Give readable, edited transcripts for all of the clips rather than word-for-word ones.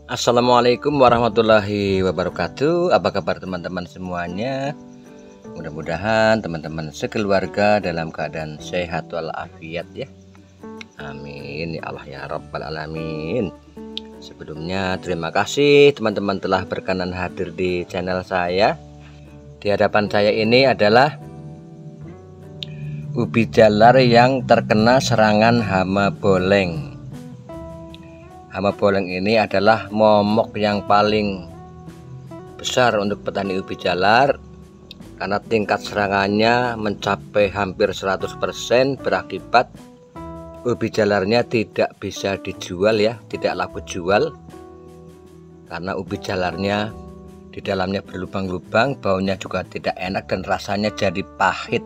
Assalamualaikum warahmatullahi wabarakatuh. Apa kabar teman-teman semuanya? Mudah-mudahan teman-teman sekeluarga dalam keadaan sehat walafiat ya. Amin ya Allah ya Rabbal Alamin. Sebelumnya terima kasih teman-teman telah berkenan hadir di channel saya. Di hadapan saya ini adalah ubi jalar yang terkena serangan hama boleng. Hama boleng ini adalah momok yang paling besar untuk petani ubi jalar karena tingkat serangannya mencapai hampir 100%, berakibat ubi jalarnya tidak bisa dijual ya, tidak laku jual karena ubi jalarnya di dalamnya berlubang-lubang, baunya juga tidak enak dan rasanya jadi pahit.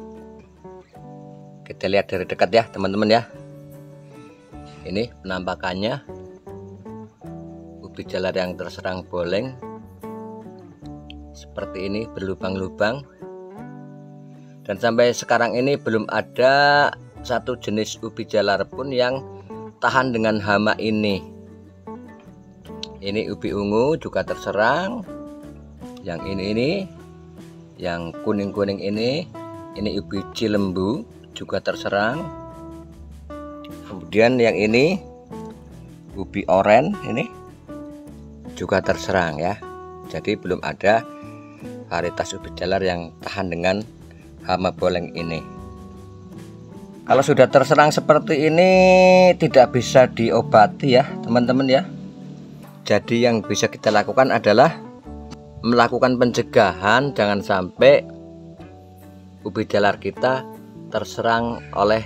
Kita lihat dari dekat ya teman-teman ya. Ini penampakannya ubi jalar yang terserang boleng seperti ini, berlubang-lubang, dan sampai sekarang ini belum ada satu jenis ubi jalar pun yang tahan dengan hama ini. Ini ubi ungu juga terserang, yang ini yang kuning-kuning ini ubi cilembu juga terserang, kemudian yang ini ubi oren ini juga terserang ya. Jadi belum ada varietas ubi jalar yang tahan dengan hama boleng ini. Kalau sudah terserang seperti ini tidak bisa diobati ya teman-teman ya. Jadi yang bisa kita lakukan adalah melakukan pencegahan jangan sampai ubi jalar kita terserang oleh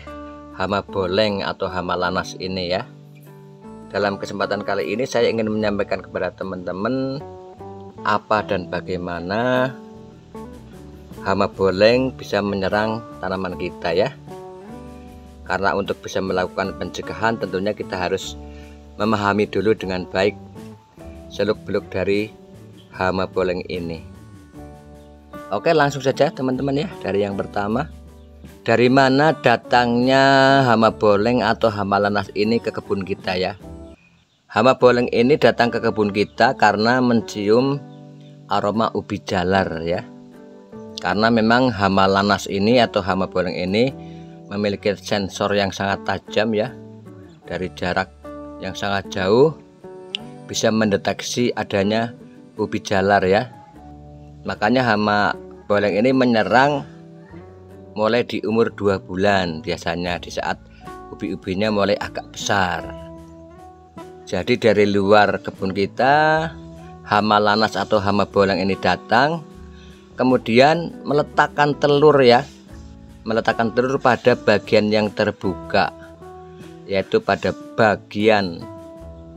hama boleng atau hama lanas ini ya. Dalam kesempatan kali ini saya ingin menyampaikan kepada teman-teman apa dan bagaimana hama boleng bisa menyerang tanaman kita ya. Karena untuk bisa melakukan pencegahan tentunya kita harus memahami dulu dengan baik seluk-beluk dari hama boleng ini. Oke, langsung saja teman-teman ya. Dari yang pertama, dari mana datangnya hama boleng atau hama lanas ini ke kebun kita ya. Hama boleng ini datang ke kebun kita karena mencium aroma ubi jalar ya. Karena memang hama lanas ini atau hama boleng ini memiliki sensor yang sangat tajam ya. Dari jarak yang sangat jauh bisa mendeteksi adanya ubi jalar ya. Makanya hama boleng ini menyerang mulai di umur 2 bulan biasanya, di saat ubi-ubinya mulai agak besar. Jadi dari luar kebun kita hama lanas atau hama boleng ini datang, kemudian meletakkan telur ya, meletakkan telur pada bagian yang terbuka, yaitu pada bagian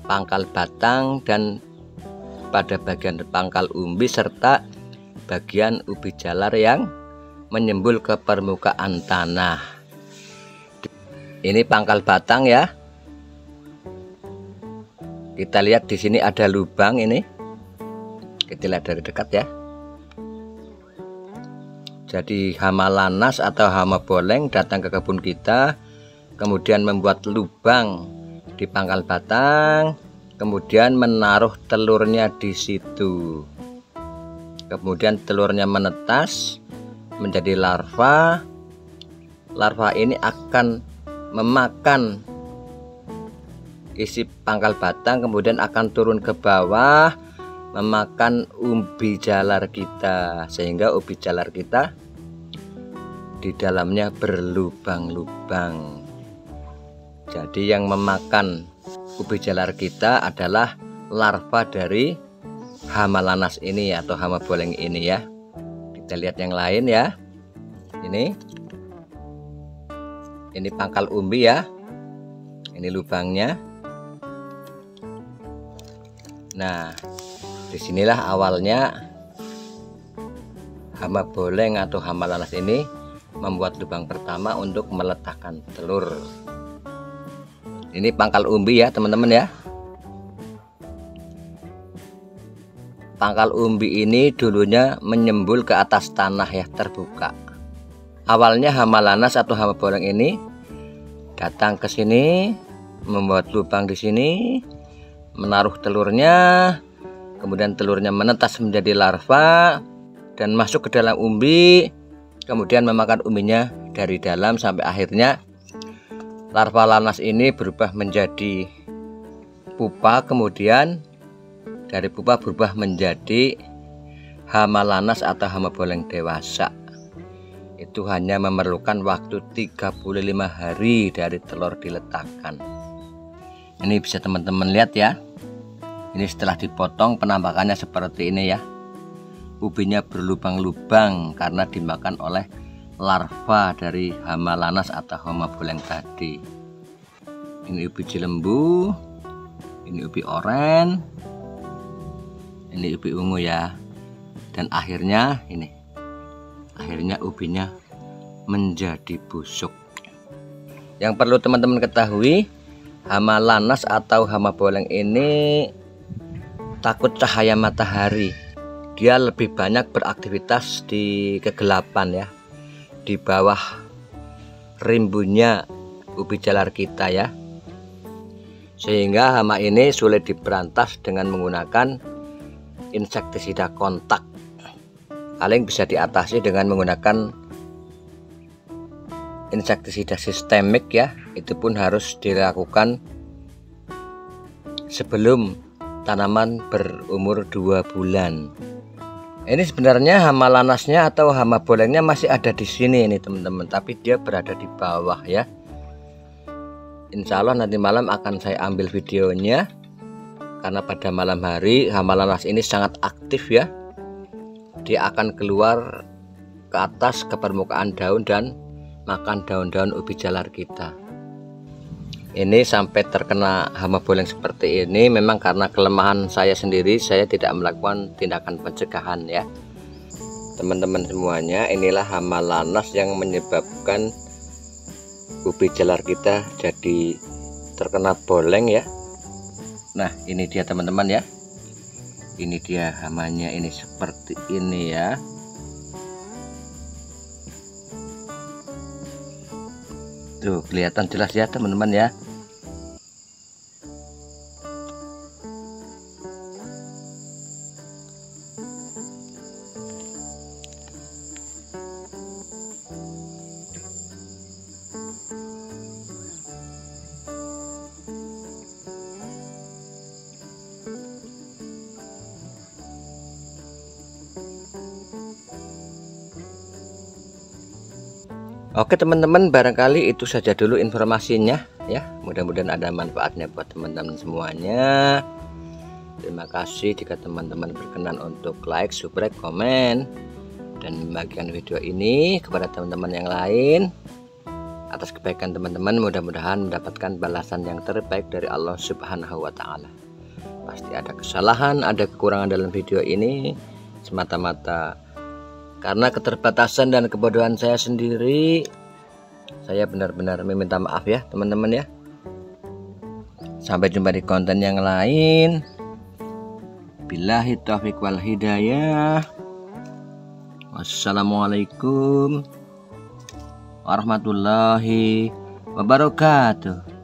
pangkal batang dan pada bagian pangkal umbi serta bagian ubi jalar yang menyembul ke permukaan tanah. Ini pangkal batang ya. Kita lihat di sini ada lubang ini. Kita lihat dari dekat ya. Jadi hama lanas atau hama boleng datang ke kebun kita, kemudian membuat lubang di pangkal batang, kemudian menaruh telurnya di situ. Kemudian telurnya menetas menjadi larva. Larva ini akan memakan isi pangkal batang, kemudian akan turun ke bawah memakan ubi jalar kita, sehingga ubi jalar kita di dalamnya berlubang-lubang. Jadi yang memakan ubi jalar kita adalah larva dari hama lanas ini atau hama boleng ini ya. Kita lihat yang lain ya. Ini pangkal umbi ya. Ini lubangnya. Nah, disinilah awalnya hama boleng atau hama lanas ini membuat lubang pertama untuk meletakkan telur. Ini pangkal umbi ya teman-teman ya. Pangkal umbi ini dulunya menyembul ke atas tanah ya, terbuka. Awalnya hama lanas atau hama boleng ini datang ke sini, membuat lubang di sini, menaruh telurnya, kemudian telurnya menetas menjadi larva dan masuk ke dalam umbi, kemudian memakan umbinya dari dalam sampai akhirnya larva lanas ini berubah menjadi pupa, kemudian dari pupa berubah menjadi hama lanas atau hama boleng dewasa. Itu hanya memerlukan waktu 35 hari dari telur diletakkan. Ini bisa teman-teman lihat ya. Ini setelah dipotong penampakannya seperti ini ya. Ubinya berlubang-lubang karena dimakan oleh larva dari hama lanas atau hama boleng tadi. Ini ubi cilembu, ini ubi oren, ini ubi ungu ya. Dan akhirnya ini. Akhirnya ubinya menjadi busuk. Yang perlu teman-teman ketahui, hama lanas atau hama boleng ini takut cahaya matahari. Dia lebih banyak beraktivitas di kegelapan ya, di bawah rimbunnya ubi jalar kita ya. Sehingga hama ini sulit diberantas dengan menggunakan insektisida kontak. Paling bisa diatasi dengan menggunakan insektisida sistemik ya. Itu pun harus dilakukan sebelum tanaman berumur 2 bulan. Ini sebenarnya hama lanasnya atau hama bolengnya masih ada di sini ini teman-teman, tapi dia berada di bawah ya. Insya Allah nanti malam akan saya ambil videonya, karena pada malam hari hama lanas ini sangat aktif ya. Dia akan keluar ke atas ke permukaan daun dan makan daun-daun ubi jalar kita. Ini sampai terkena hama boleng seperti ini memang karena kelemahan saya sendiri. Saya tidak melakukan tindakan pencegahan ya. Teman-teman semuanya, inilah hama lanas yang menyebabkan ubi jalar kita jadi terkena boleng ya. Nah, ini dia teman-teman ya. Ini dia hamanya, ini seperti ini ya. Tuh kelihatan jelas ya teman-teman ya. Oke teman-teman, barangkali itu saja dulu informasinya ya. Mudah-mudahan ada manfaatnya buat teman-teman semuanya. Terima kasih jika teman-teman berkenan untuk like, subscribe, komen, dan membagikan video ini kepada teman-teman yang lain. Atas kebaikan teman-teman, mudah-mudahan mendapatkan balasan yang terbaik dari Allah Subhanahu wa Ta'ala. Pasti ada kesalahan, ada kekurangan dalam video ini, semata-mata karena keterbatasan dan kebodohan saya sendiri. Saya benar-benar meminta maaf ya teman-teman ya. Sampai jumpa di konten yang lain. Billahi taufiq wal hidayah. Wassalamualaikum warahmatullahi wabarakatuh.